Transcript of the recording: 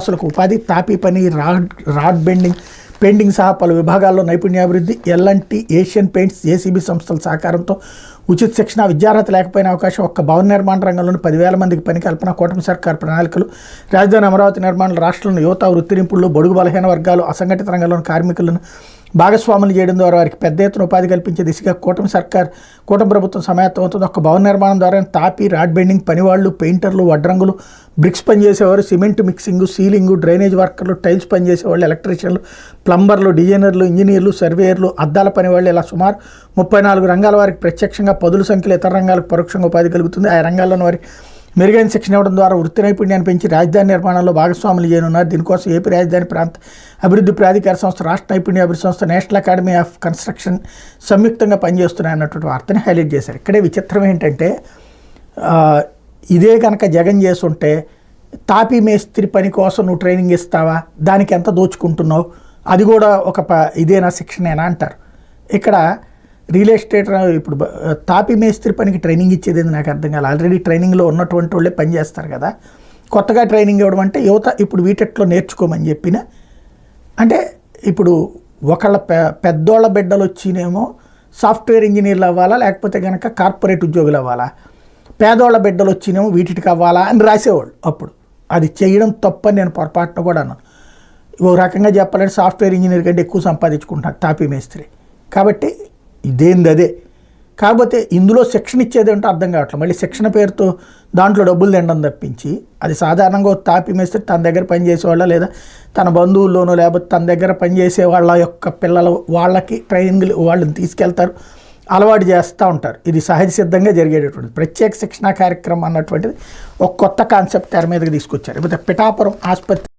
అసలు ఉపాధి, తాపీ పని, రాడ్ పెయింటింగ్ సహా పలు విభాగాల్లో నైపుణ్యాభివృద్ధి, ఎల్ఎన్టీ, ఏషియన్ పెయింట్స్, జేసీబీ సంస్థల సహకారంతో ఉచిత శిక్షణ, విద్యార్హత లేకపోయిన అవకాశం, ఒక్క భవన నిర్మాణ రంగంలోని 10,000 మందికి పని కల్పన, కూటమి సర్కార్ ప్రణాళికలు, రాజధాని అమరావతి నిర్మాణాలు, రాష్ట్రంలో యువత వృత్తి నింపుళ్ళు, బడుగు బలహీన వర్గాలు, అసంఘటిత రంగంలోని కార్మికులను భాగస్వాములు చేయడం ద్వారా వారికి పెద్ద ఎత్తున ఉపాధి కల్పించే దిశగా కూటమి ప్రభుత్వం సమాయత్తమవుతుంది. ఒక భవన నిర్మాణం ద్వారా తాపీ, రాడ్ బెండింగ్ పనివాళ్లు, పెయింటర్లు, వడ్రంగులు, బ్రిక్స్ పనిచేసేవారు, సిమెంట్ మిక్సింగ్, సీలింగు, డ్రైనేజ్ వర్కర్లు, టైల్స్ పనిచేసేవాళ్ళు, ఎలక్ట్రీషియన్లు, ప్లంబర్లు, డిజైనర్లు, ఇంజనీర్లు, సర్వేయర్లు, అద్దాల పనివాళ్ళు, ఇలా సుమారు 34 రంగాల వారికి ప్రత్యక్షంగా, పదుల సంఖ్యలో ఇతర రంగాలకు పరోక్షంగా ఉపాధి కలుగుతుంది. ఆయా రంగాల్లోని వారికి మెరుగైన శిక్షణ ఇవ్వడం ద్వారా వృత్తి నైపుణ్యాన్ని పెంచి రాజధాని నిర్మాణంలో భాగస్వాములు చేయనున్నారు. దీనికోసం ఏపీ రాజధాని ప్రాంత అభివృద్ధి ప్రాధికార సంస్థ, రాష్ట్ర నైపుణ్య అభివృద్ధి సంస్థ, నేషనల్ అకాడమీ ఆఫ్ కన్స్ట్రక్షన్ సంయుక్తంగా పనిచేస్తున్నాయన్నటువంటి వార్తని హైలైట్ చేశారు. ఇక్కడే విచిత్రం ఏంటంటే, ఇదే కనుక జగన్ చేస్తుంటే తాపీ మేస్త్రి పని కోసం నువ్వు ట్రైనింగ్ ఇస్తావా, దానికి ఎంత దోచుకుంటున్నావు, అది కూడా ఒక ఇదేనా శిక్షణేనా అంటారు. ఇక్కడ రియల్ ఎస్టేట్ ఇప్పుడు తాపీ మేస్త్రి పనికి ట్రైనింగ్ ఇచ్చేది నాకు అర్థం కాదు. ఆల్రెడీ ట్రైనింగ్లో ఉన్నటువంటి వాళ్ళే పని చేస్తారు కదా, కొత్తగా ట్రైనింగ్ ఇవ్వడం అంటే యువత ఇప్పుడు వీటిట్లో నేర్చుకోమని చెప్పిన అంటే, ఇప్పుడు ఒకళ్ళ పెద్దోళ్ళ బిడ్డలు వచ్చినేమో సాఫ్ట్వేర్ ఇంజనీర్లు అవ్వాలా, లేకపోతే కనుక కార్పొరేట్ ఉద్యోగులు అవ్వాలా, పేదోళ్ళ బిడ్డలు వచ్చినేమో వీటికి అవ్వాలా అని రాసేవాళ్ళు. అప్పుడు అది చేయడం తప్పని నేను పొరపాటున కూడా అన్నాను. ఓ రకంగా చెప్పాలంటే సాఫ్ట్వేర్ ఇంజనీర్ కంటే ఎక్కువ సంపాదించుకుంటున్నారు తాపీ మేస్త్రి. కాబట్టి ఇదేంది అదే. కాకపోతే ఇందులో శిక్షణ ఇచ్చేది ఏంటో అర్థం కావట్లేదు. మళ్ళీ శిక్షణ పేరుతో దాంట్లో డబ్బులు తినడం తప్పించి, అది సాధారణంగా తాపీ మేస్త్రి తన దగ్గర పనిచేసేవాళ్ళ, లేదా తన బంధువుల్లోనో, లేకపోతే తన దగ్గర పనిచేసే వాళ్ళ యొక్క పిల్లలు వాళ్ళకి ట్రైనింగ్లు వాళ్ళని తీసుకెళ్తారు, అలవాటు చేస్తూ ఉంటారు. ఇది సహజ సిద్ధంగా జరిగేటటువంటిది. ప్రత్యేక శిక్షణా కార్యక్రమం అన్నటువంటిది ఒక కొత్త కాన్సెప్ట్ తెర మీదకి తీసుకొచ్చారు. ఇప్పుడు పిఠాపురం ఆసుపత్రి